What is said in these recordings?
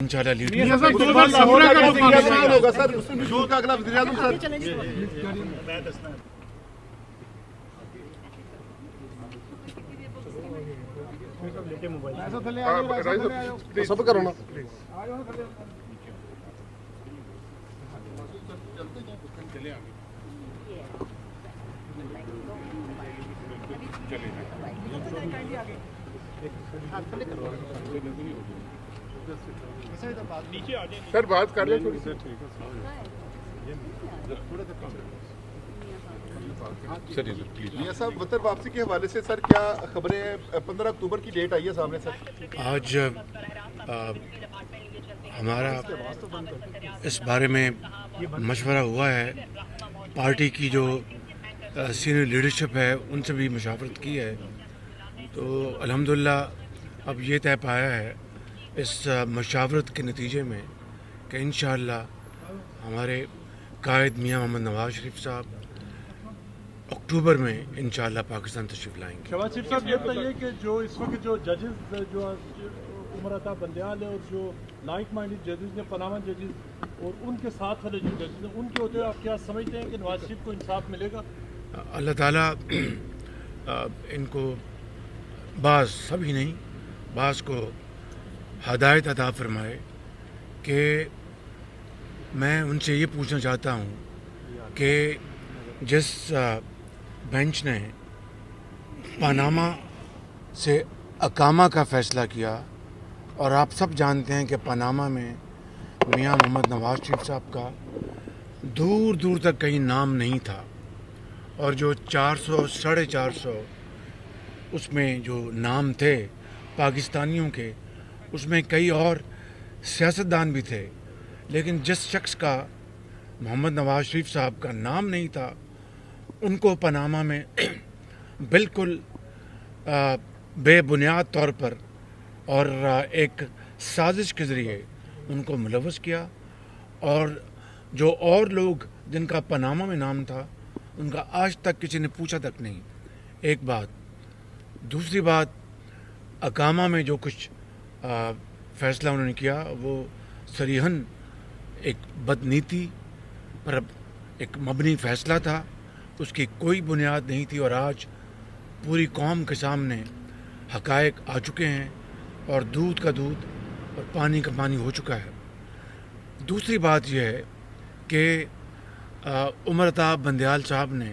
انشاءاللہ لیڈ ہوگا سر کا اگلا وزیر اعظم سر سب کرو نا سر بات کر لیں تھوڑی میاں صاحب وطن واپسی کے حوالے سے سر کیا خبریں 15 اکتوبر کی ڈیٹ آئی ہے سامنے سر؟ آج ہمارا اس بارے میں مشورہ ہوا ہے، پارٹی کی جو سینئر لیڈرشپ ہے ان سے بھی مشاورت کی ہے، تو الحمدللہ اب یہ طے پایا ہے اس مشاورت کے نتیجے میں کہ انشاءاللہ ہمارے قائد میاں محمد نواز شریف صاحب اکتوبر میں انشاءاللہ پاکستان تشریف لائیں گے۔ شہباز شریف صاحب یہ بتائیے کہ جو اس وقت جو ججز جو عمر عطا بندیال ہے اور جو لائک مائنڈڈ ججز ہیں، پاناما ججز اور ان کے ساتھ والے جو ججز ہیں، ان کے ہوتے ہوئے آپ کیا سمجھتے ہیں کہ نواز شریف کو انصاف ملے گا؟ اللہ تعالیٰ ان کو بعض سبھی نہیں، بعض کو ہدایت عطا فرمائے کہ میں ان سے یہ پوچھنا چاہتا ہوں کہ جس بینچ نے پاناما سے اقامہ کا فیصلہ کیا، اور آپ سب جانتے ہیں کہ پاناما میں میاں محمد نواز شریف صاحب کا دور دور تک کہیں نام نہیں تھا، اور جو 400 450 اس میں جو نام تھے پاکستانیوں کے، اس میں کئی اور سیاستدان بھی تھے، لیکن جس شخص کا محمد نواز شریف صاحب کا نام نہیں تھا ان کو پاناما میں بالکل بے بنیاد طور پر اور ایک سازش کے ذریعے ان کو ملوث کیا، اور جو اور لوگ جن کا پاناما میں نام تھا ان کا آج تک کسی نے پوچھا تک نہیں۔ ایک بات، دوسری بات، اقامہ میں جو کچھ فیصلہ انہوں نے کیا وہ صریحاً ایک بدنیتی پر ایک مبنی فیصلہ تھا، اس کی کوئی بنیاد نہیں تھی، اور آج پوری قوم کے سامنے حقائق آ چکے ہیں، اور دودھ کا دودھ اور پانی کا پانی ہو چکا ہے۔ دوسری بات یہ ہے کہ عمر عطا بندیال صاحب نے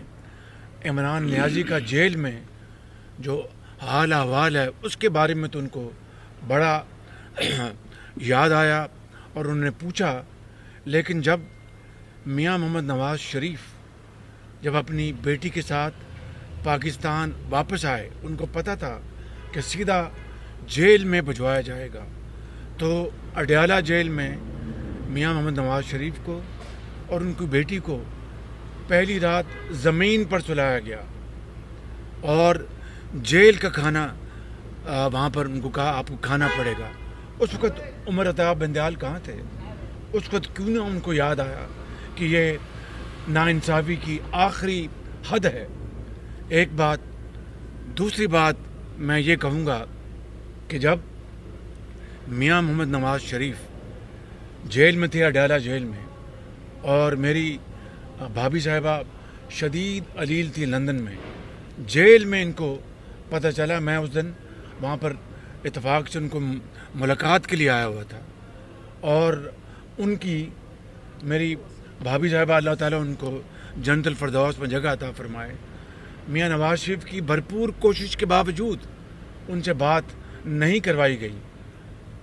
عمران نیازی کا جیل میں جو حال احوال ہے اس کے بارے میں تو ان کو بڑا یاد آیا اور انہوں نے پوچھا، لیکن جب میاں محمد نواز شریف جب اپنی بیٹی کے ساتھ پاکستان واپس آئے، ان کو پتہ تھا کہ سیدھا جیل میں بھجوایا جائے گا، تو اڈیالہ جیل میں میاں محمد نواز شریف کو اور ان کی بیٹی کو پہلی رات زمین پر سلایا گیا، اور جیل کا کھانا وہاں پر ان کو کہا آپ کو کھانا پڑے گا۔ اس وقت عمر عطا بندیال کہاں تھے؟ اس وقت کیوں نہ ان کو یاد آیا کہ یہ ناانصافی کی آخری حد ہے؟ ایک بات۔ دوسری بات میں یہ کہوں گا کہ جب میاں محمد نواز شریف جیل میں تھے، اڈیالہ جیل میں، اور میری بھابھی صاحبہ شدید علیل تھی لندن میں، جیل میں ان کو پتہ چلا، میں اس دن وہاں پر اتفاق سے ان کو ملاقات کے لیے آیا ہوا تھا، اور ان کی میری بھابھی صاحبہ اللہ تعالیٰ ان کو جنت الفردوس میں جگہ عطا فرمائے، میاں نواز شریف کی بھرپور کوشش کے باوجود ان سے بات نہیں کروائی گئی۔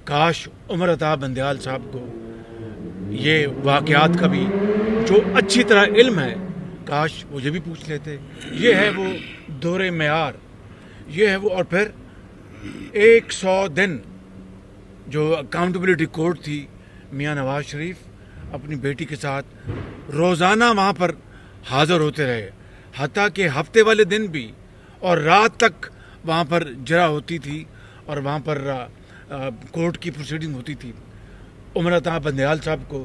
کاش عمر عطا بندیال صاحب کو یہ واقعات کا بھی جو اچھی طرح علم ہے، کاش وہ یہ بھی پوچھ لیتے۔ یہ ہے وہ دور معیار، یہ ہے وہ، اور پھر 100 دن جو اکاؤنٹیبلٹی کورٹ تھی، میاں نواز شریف اپنی بیٹی کے ساتھ روزانہ وہاں پر حاضر ہوتے رہے، حتیٰ کہ ہفتے والے دن بھی اور رات تک وہاں پر جرا ہوتی تھی اور وہاں پر کورٹ کی پروسیڈنگ ہوتی تھی۔ عمر عطا بندیال صاحب کو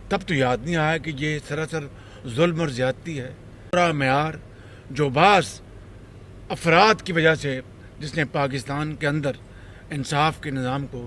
تب تو یاد نہیں آیا کہ یہ سراسر ظلم اور زیادتی ہے۔ پورا معیار جو بعض افراد کی وجہ سے، جس نے پاکستان کے اندر انصاف کے نظام کو